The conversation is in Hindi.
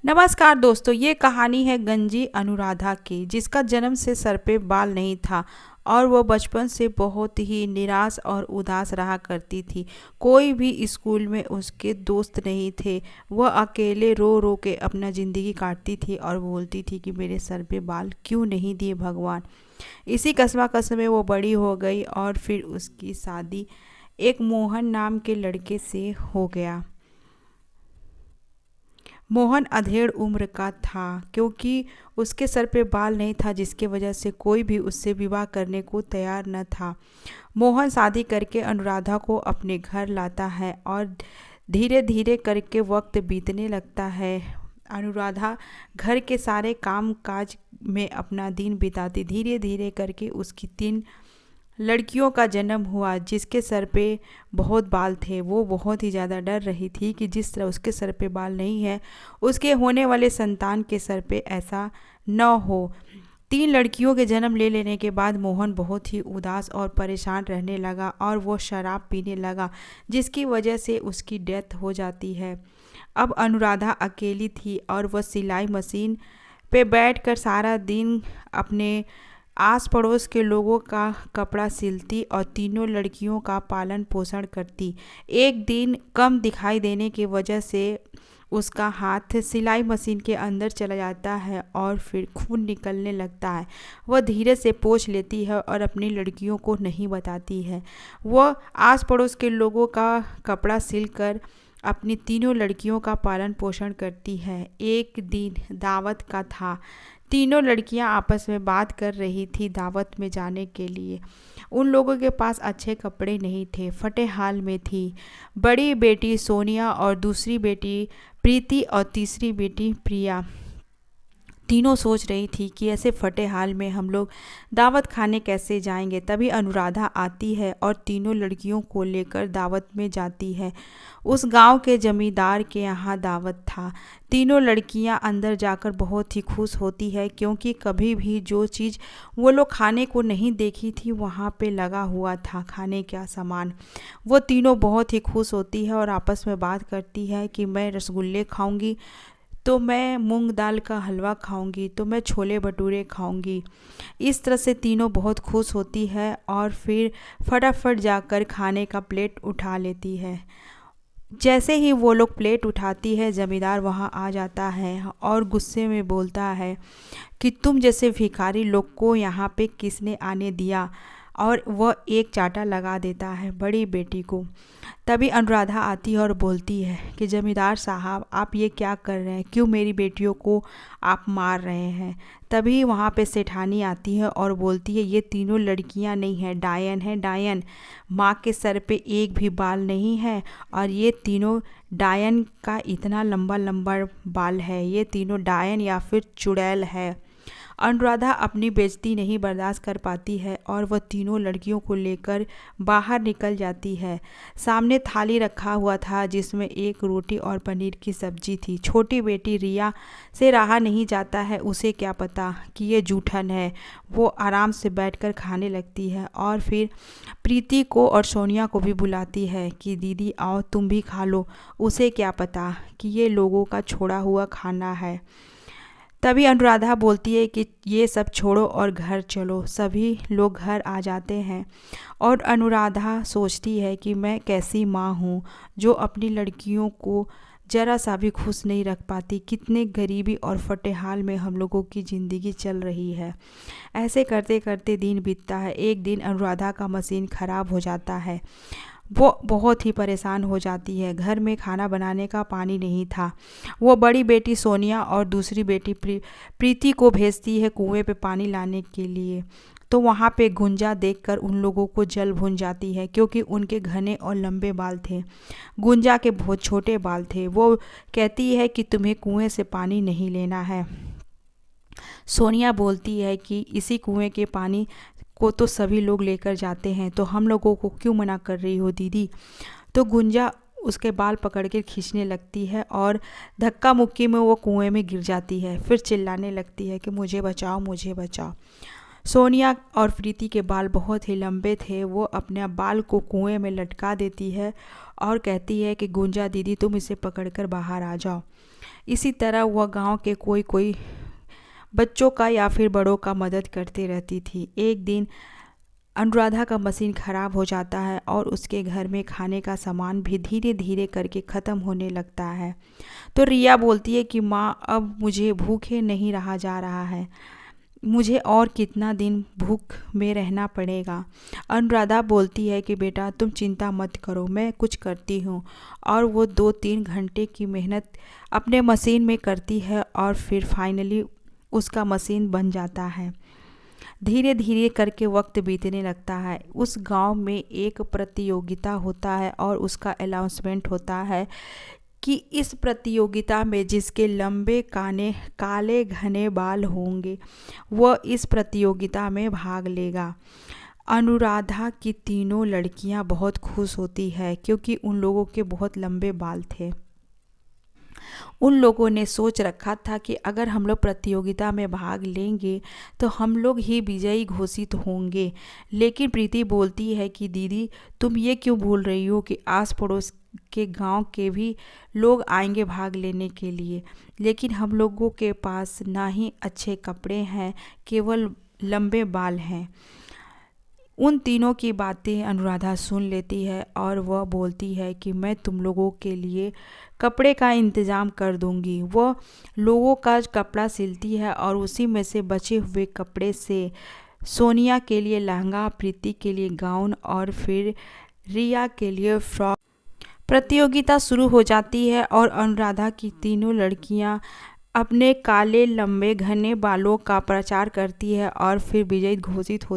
नमस्कार दोस्तों, ये कहानी है गंजी अनुराधा की, जिसका जन्म से सर पे बाल नहीं था और वो बचपन से बहुत ही निराश और उदास रहा करती थी। कोई भी स्कूल में उसके दोस्त नहीं थे। वह अकेले रो रो के अपना ज़िंदगी काटती थी और बोलती थी कि मेरे सर पे बाल क्यों नहीं दिए भगवान। इसी कस्मा में वो बड़ी हो गई और फिर उसकी शादी एक मोहन नाम के लड़के से हो गया। मोहन अधेड़ उम्र का था, क्योंकि उसके सर पे बाल नहीं था, जिसके वजह से कोई भी उससे विवाह करने को तैयार न था। मोहन शादी करके अनुराधा को अपने घर लाता है और धीरे धीरे करके वक्त बीतने लगता है। अनुराधा घर के सारे काम काज में अपना दिन बिताती। धीरे धीरे करके उसकी 3 लड़कियों का जन्म हुआ, जिसके सर पे बहुत बाल थे। वो बहुत ही ज़्यादा डर रही थी कि जिस तरह उसके सर पे बाल नहीं है, उसके होने वाले संतान के सर पे ऐसा न हो। 3 लड़कियों के जन्म ले लेने के बाद मोहन बहुत ही उदास और परेशान रहने लगा और वो शराब पीने लगा, जिसकी वजह से उसकी डेथ हो जाती है। अब अनुराधा अकेली थी और वह सिलाई मशीन पे बैठकर सारा दिन अपने आस पड़ोस के लोगों का कपड़ा सिलती और तीनों लड़कियों का पालन पोषण करती। एक दिन कम दिखाई देने की वजह से उसका हाथ सिलाई मशीन के अंदर चला जाता है और फिर खून निकलने लगता है। वह धीरे से पोंछ लेती है और अपनी लड़कियों को नहीं बताती है। वह आस पड़ोस के लोगों का कपड़ा सिलकर अपनी तीनों लड़कियों का पालन पोषण करती है। एक दिन दावत का था। तीनों लड़कियां आपस में बात कर रही थी दावत में जाने के लिए। उन लोगों के पास अच्छे कपड़े नहीं थे, फटे हाल में थी। बड़ी बेटी सोनिया और दूसरी बेटी प्रीति और तीसरी बेटी प्रिया तीनों सोच रही थी कि ऐसे फटे हाल में हम लोग दावत खाने कैसे जाएंगे। तभी अनुराधा आती है और तीनों लड़कियों को लेकर दावत में जाती है। उस गांव के जमींदार के यहाँ दावत था। तीनों लड़कियां अंदर जाकर बहुत ही खुश होती है, क्योंकि कभी भी जो चीज़ वो लोग खाने को नहीं देखी थी वहाँ पे लगा हुआ था खाने का सामान। वो तीनों बहुत ही खुश होती है और आपस में बात करती है कि मैं रसगुल्ले खाऊंगी, तो मैं मूंग दाल का हलवा खाऊंगी, तो मैं छोले भटूरे खाऊंगी। इस तरह से तीनों बहुत खुश होती है और फिर फटाफट जाकर खाने का प्लेट उठा लेती है। जैसे ही वो लोग प्लेट उठाती है, जमींदार वहाँ आ जाता है और गुस्से में बोलता है कि तुम जैसे भिखारी लोग को यहाँ पे किसने आने दिया, और वह एक चांटा लगा देता है बड़ी बेटी को। तभी अनुराधा आती है और बोलती है कि जमींदार साहब, आप ये क्या कर रहे हैं? क्यों मेरी बेटियों को आप मार रहे हैं? तभी वहाँ पे सेठानी आती है और बोलती है ये तीनों लड़कियाँ नहीं हैं, डायन है, डायन। माँ के सर पे एक भी बाल नहीं है और ये तीनों डायन का इतना लंबा लंबा बाल है। ये तीनों डायन या फिर चुड़ैल है। अनुराधा अपनी बेइज्जती नहीं बर्दाश्त कर पाती है और वह तीनों लड़कियों को लेकर बाहर निकल जाती है। सामने थाली रखा हुआ था, जिसमें एक रोटी और पनीर की सब्जी थी। छोटी बेटी रिया से रहा नहीं जाता है, उसे क्या पता कि ये जूठन है। वो आराम से बैठकर खाने लगती है और फिर प्रीति को और सोनिया को भी बुलाती है कि दीदी आओ, तुम भी खा लो। उसे क्या पता कि ये लोगों का छोड़ा हुआ खाना है। तभी अनुराधा बोलती है कि ये सब छोड़ो और घर चलो। सभी लोग घर आ जाते हैं और अनुराधा सोचती है कि मैं कैसी माँ हूँ जो अपनी लड़कियों को ज़रा सा भी खुश नहीं रख पाती। कितने गरीबी और फटे हाल में हम लोगों की ज़िंदगी चल रही है। ऐसे करते करते दिन बीतता है। एक दिन अनुराधा का मशीन ख़राब हो जाता है। वो बहुत ही परेशान हो जाती है। घर में खाना बनाने का पानी नहीं था। वो बड़ी बेटी सोनिया और दूसरी बेटी प्रीति को भेजती है कुएं पे पानी लाने के लिए। तो वहाँ पे गुंजा देखकर उन लोगों को जल भून जाती है, क्योंकि उनके घने और लंबे बाल थे। गुंजा के बहुत छोटे बाल थे। वो कहती है कि तुम्हें कुएं से पानी नहीं लेना है। सोनिया बोलती है कि इसी कुएं के पानी को तो सभी लोग लेकर जाते हैं, तो हम लोगों को क्यों मना कर रही हो दीदी? तो गुंजा उसके बाल पकड़ के खींचने लगती है और धक्का मुक्की में वो कुएं में गिर जाती है। फिर चिल्लाने लगती है कि मुझे बचाओ, मुझे बचाओ। सोनिया और प्रीति के बाल बहुत ही लंबे थे। वो अपने बाल को कुएं में लटका देती है और कहती है कि गुंजा दीदी, तुम इसे पकड़कर बाहर आ जाओ। इसी तरह वह गांव के कोई कोई बच्चों का या फिर बड़ों का मदद करती रहती थी। एक दिन अनुराधा का मशीन ख़राब हो जाता है और उसके घर में खाने का सामान भी धीरे धीरे करके ख़त्म होने लगता है। तो रिया बोलती है कि माँ, अब मुझे भूखे नहीं रहा जा रहा है, मुझे और कितना दिन भूख में रहना पड़ेगा। अनुराधा बोलती है कि बेटा तुम चिंता मत करो, मैं कुछ करती हूँ। और वो 2-3 घंटे की मेहनत अपने मशीन में करती है और फिर फाइनली उसका मशीन बन जाता है। धीरे धीरे करके वक्त बीतने लगता है। उस गांव में एक प्रतियोगिता होता है और उसका अनाउंसमेंट होता है कि इस प्रतियोगिता में जिसके लंबे काले घने बाल होंगे वह इस प्रतियोगिता में भाग लेगा। अनुराधा की तीनों लड़कियां बहुत खुश होती है क्योंकि उन लोगों के बहुत लंबे बाल थे। उन लोगों ने सोच रखा था कि अगर हम लोग प्रतियोगिता में भाग लेंगे तो हम लोग ही विजयी घोषित होंगे। लेकिन प्रीति बोलती है कि दीदी, तुम ये क्यों भूल रही हो कि आस पड़ोस के गांव के भी लोग आएंगे भाग लेने के लिए, लेकिन हम लोगों के पास ना ही अच्छे कपड़े हैं, केवल लंबे बाल हैं। उन तीनों की बातें अनुराधा सुन लेती है और वह बोलती है कि मैं तुम लोगों के लिए कपड़े का इंतज़ाम कर दूंगी। वह लोगों का कपड़ा सिलती है और उसी में से बचे हुए कपड़े से सोनिया के लिए लहंगा, प्रीति के लिए गाउन और फिर रिया के लिए फ्रॉक। प्रतियोगिता शुरू हो जाती है और अनुराधा की तीनों लड़कियां अपने काले लंबे घने बालों का प्रचार करती है और फिर विजयी घोषित होती